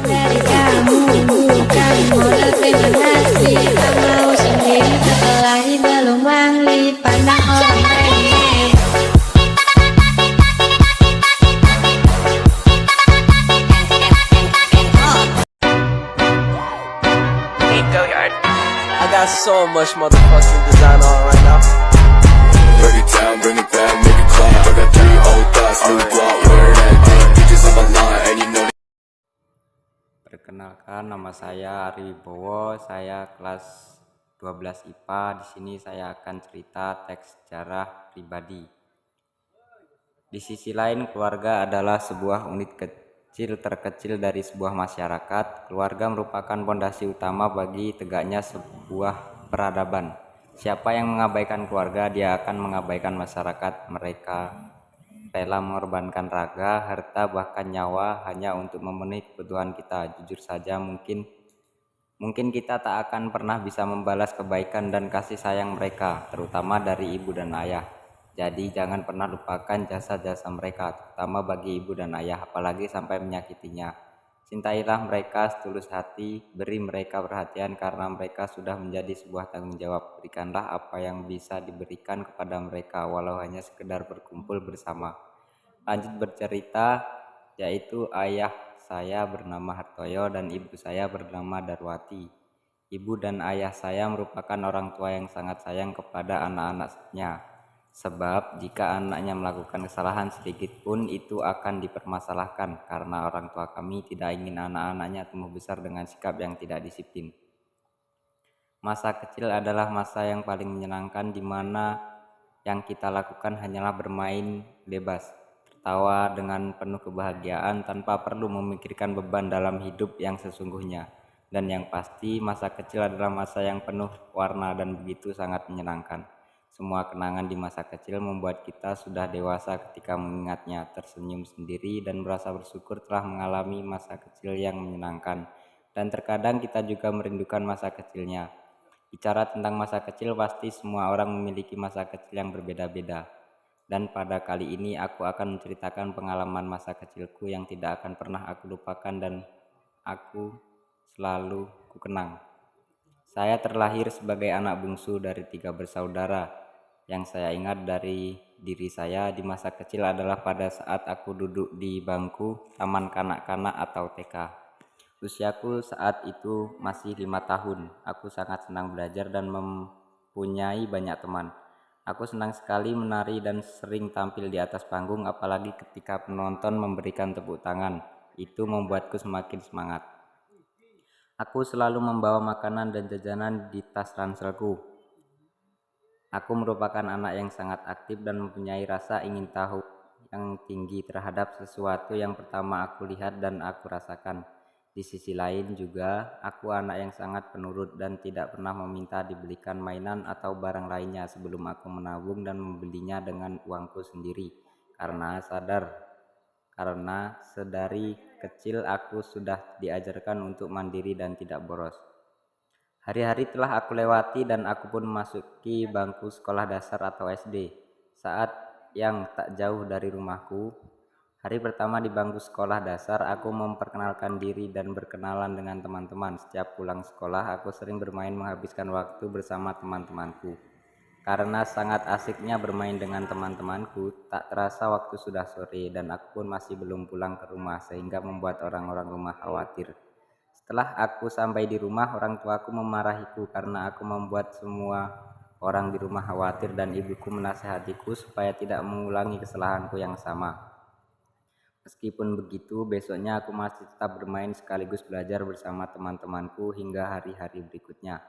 dari kamu, bukan modal terima kasih. Tak mau sendiri berkelahi belum ahli, pandang orang pengen. I got so much motherfucking design on right now. Break it down, bring it back, make it clap. I got 3 old thoughts, new block, wear that thing. Bitches on my line, and you know. Perkenalkan, nama saya Ari Wibowo, saya kelas 12 IPA. Di sini saya akan cerita teks sejarah pribadi. Di sisi lain, keluarga adalah sebuah unit kecil terkecil dari sebuah masyarakat. Keluarga merupakan fondasi utama bagi tegaknya sebuah peradaban. Siapa yang mengabaikan keluarga, dia akan mengabaikan masyarakat. Mereka rela mengorbankan raga, harta, bahkan nyawa hanya untuk memenuhi kebutuhan kita. Jujur saja, mungkin kita tak akan pernah bisa membalas kebaikan dan kasih sayang mereka, terutama dari ibu dan ayah. Jadi jangan pernah lupakan jasa-jasa mereka, terutama bagi ibu dan ayah, apalagi sampai menyakitinya. Cintailah mereka setulus hati, beri mereka perhatian karena mereka sudah menjadi sebuah tanggung jawab. Berikanlah apa yang bisa diberikan kepada mereka, walau hanya sekedar berkumpul bersama. Lanjut bercerita, yaitu ayah saya bernama Hartoyo dan ibu saya bernama Darwati. Ibu dan ayah saya merupakan orang tua yang sangat sayang kepada anak-anaknya. Sebab jika anaknya melakukan kesalahan sedikit pun itu akan dipermasalahkan karena orang tua kami tidak ingin anak-anaknya tumbuh besar dengan sikap yang tidak disiplin. Masa kecil adalah masa yang paling menyenangkan di mana yang kita lakukan hanyalah bermain bebas, tertawa dengan penuh kebahagiaan tanpa perlu memikirkan beban dalam hidup yang sesungguhnya. Dan yang pasti masa kecil adalah masa yang penuh warna dan begitu sangat menyenangkan. Semua kenangan di masa kecil membuat kita sudah dewasa ketika mengingatnya, tersenyum sendiri dan merasa bersyukur telah mengalami masa kecil yang menyenangkan. Dan terkadang kita juga merindukan masa kecilnya. Bicara tentang masa kecil, pasti semua orang memiliki masa kecil yang berbeda-beda. Dan pada kali ini aku akan menceritakan pengalaman masa kecilku yang tidak akan pernah aku lupakan dan aku selalu kukenang. Saya terlahir sebagai anak bungsu dari 3 bersaudara. Yang saya ingat dari diri saya di masa kecil adalah pada saat aku duduk di bangku taman kanak-kanak atau TK. Usiaku saat itu masih 5 tahun. Aku sangat senang belajar dan mempunyai banyak teman. Aku senang sekali menari dan sering tampil di atas panggung, apalagi ketika penonton memberikan tepuk tangan. Itu membuatku semakin semangat. Aku selalu membawa makanan dan jajanan di tas ranselku. Aku merupakan anak yang sangat aktif dan mempunyai rasa ingin tahu yang tinggi terhadap sesuatu yang pertama aku lihat dan aku rasakan. Di sisi lain juga, aku anak yang sangat penurut dan tidak pernah meminta dibelikan mainan atau barang lainnya sebelum aku menabung dan membelinya dengan uangku sendiri. Karena sedari kecil aku sudah diajarkan untuk mandiri dan tidak boros. Hari-hari telah aku lewati dan aku pun memasuki bangku sekolah dasar atau SD. Saat yang tak jauh dari rumahku, hari pertama di bangku sekolah dasar, aku memperkenalkan diri dan berkenalan dengan teman-teman. Setiap pulang sekolah, aku sering bermain menghabiskan waktu bersama teman-temanku. Karena sangat asiknya bermain dengan teman-temanku, tak terasa waktu sudah sore dan aku pun masih belum pulang ke rumah sehingga membuat orang-orang rumah khawatir. Setelah aku sampai di rumah, orang tuaku memarahiku karena aku membuat semua orang di rumah khawatir dan ibuku menasihatiku supaya tidak mengulangi kesalahanku yang sama. Meskipun begitu, besoknya aku masih tetap bermain sekaligus belajar bersama teman-temanku hingga hari-hari berikutnya.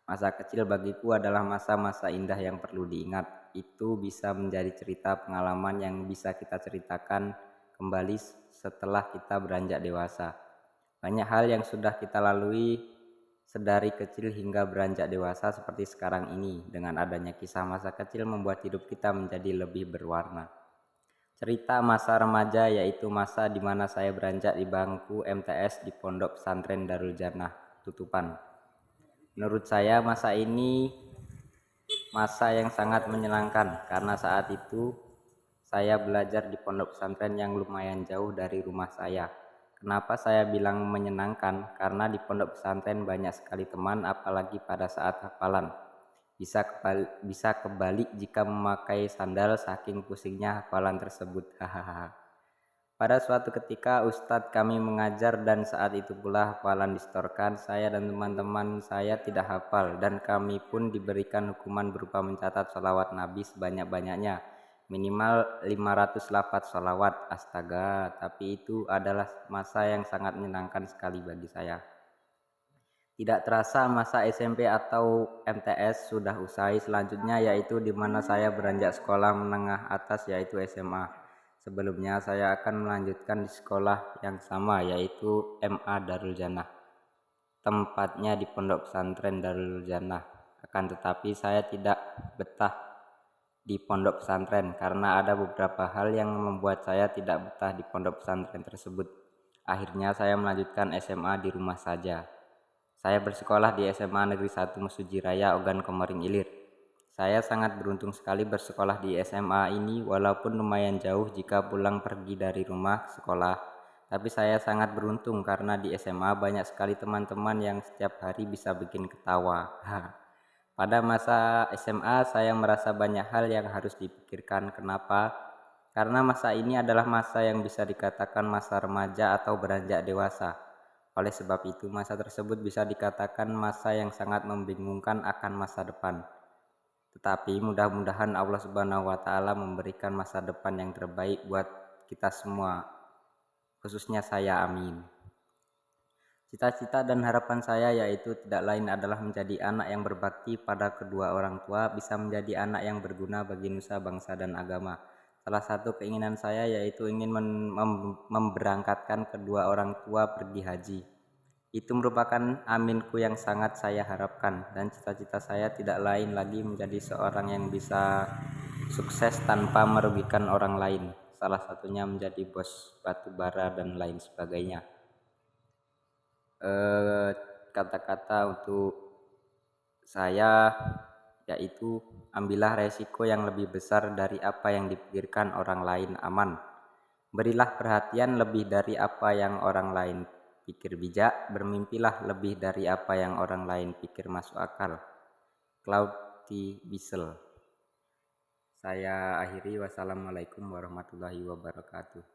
Masa kecil bagiku adalah masa-masa indah yang perlu diingat. Itu bisa menjadi cerita pengalaman yang bisa kita ceritakan kembali setelah kita beranjak dewasa. Banyak hal yang sudah kita lalui sedari kecil hingga beranjak dewasa seperti sekarang ini. Dengan adanya kisah masa kecil membuat hidup kita menjadi lebih berwarna. Cerita masa remaja yaitu masa di mana saya beranjak di bangku MTS di Pondok Pesantren Darul Jannah Tutupan. Menurut saya masa ini masa yang sangat menyenangkan karena saat itu saya belajar di pondok pesantren yang lumayan jauh dari rumah saya. Kenapa saya bilang menyenangkan? Karena di pondok pesantren banyak sekali teman, apalagi pada saat hafalan. Bisa kebalik jika memakai sandal saking pusingnya hafalan tersebut. Hahaha. Pada suatu ketika Ustadz kami mengajar dan saat itu pula hafalan distorkan. Saya dan teman-teman saya tidak hafal dan kami pun diberikan hukuman berupa mencatat sholawat Nabi sebanyak-banyaknya. Minimal 500 lafaz sholawat. Astaga, tapi itu adalah masa yang sangat menyenangkan sekali bagi saya. Tidak terasa masa SMP atau MTS sudah usai. Selanjutnya yaitu di mana saya beranjak sekolah menengah atas yaitu SMA. Sebelumnya saya akan melanjutkan di sekolah yang sama yaitu MA Darul Jannah. Tempatnya di pondok pesantren Darul Jannah. Akan tetapi saya tidak betah di pondok pesantren karena ada beberapa hal yang membuat saya tidak betah di pondok pesantren tersebut. Akhirnya saya melanjutkan SMA di rumah saja. Saya bersekolah di SMA Negeri 1 Mesuji Raya Ogan Komering Ilir. Saya sangat beruntung sekali bersekolah di SMA ini walaupun lumayan jauh jika pulang pergi dari rumah ke sekolah. Tapi saya sangat beruntung karena di SMA banyak sekali teman-teman yang setiap hari bisa bikin ketawa. Pada masa SMA saya merasa banyak hal yang harus dipikirkan. Kenapa? Karena masa ini adalah masa yang bisa dikatakan masa remaja atau beranjak dewasa. Oleh sebab itu masa tersebut bisa dikatakan masa yang sangat membingungkan akan masa depan. Tetapi mudah-mudahan Allah Subhanahu wa taala memberikan masa depan yang terbaik buat kita semua, khususnya saya, amin. Cita-cita dan harapan saya yaitu tidak lain adalah menjadi anak yang berbakti pada kedua orang tua, bisa menjadi anak yang berguna bagi nusa, bangsa, dan agama. Salah satu keinginan saya yaitu ingin memberangkatkan kedua orang tua pergi haji. Itu merupakan aminku yang sangat saya harapkan, dan cita-cita saya tidak lain lagi menjadi seorang yang bisa sukses tanpa merugikan orang lain. Salah satunya menjadi bos batu bara dan lain sebagainya. Kata-kata untuk saya yaitu ambillah resiko yang lebih besar dari apa yang dipikirkan orang lain aman. Berilah perhatian lebih dari apa yang orang lain pikir bijak, bermimpilah lebih dari apa yang orang lain pikir masuk akal. Claude T. Bissell. Saya akhiri, wassalamualaikum warahmatullahi wabarakatuh.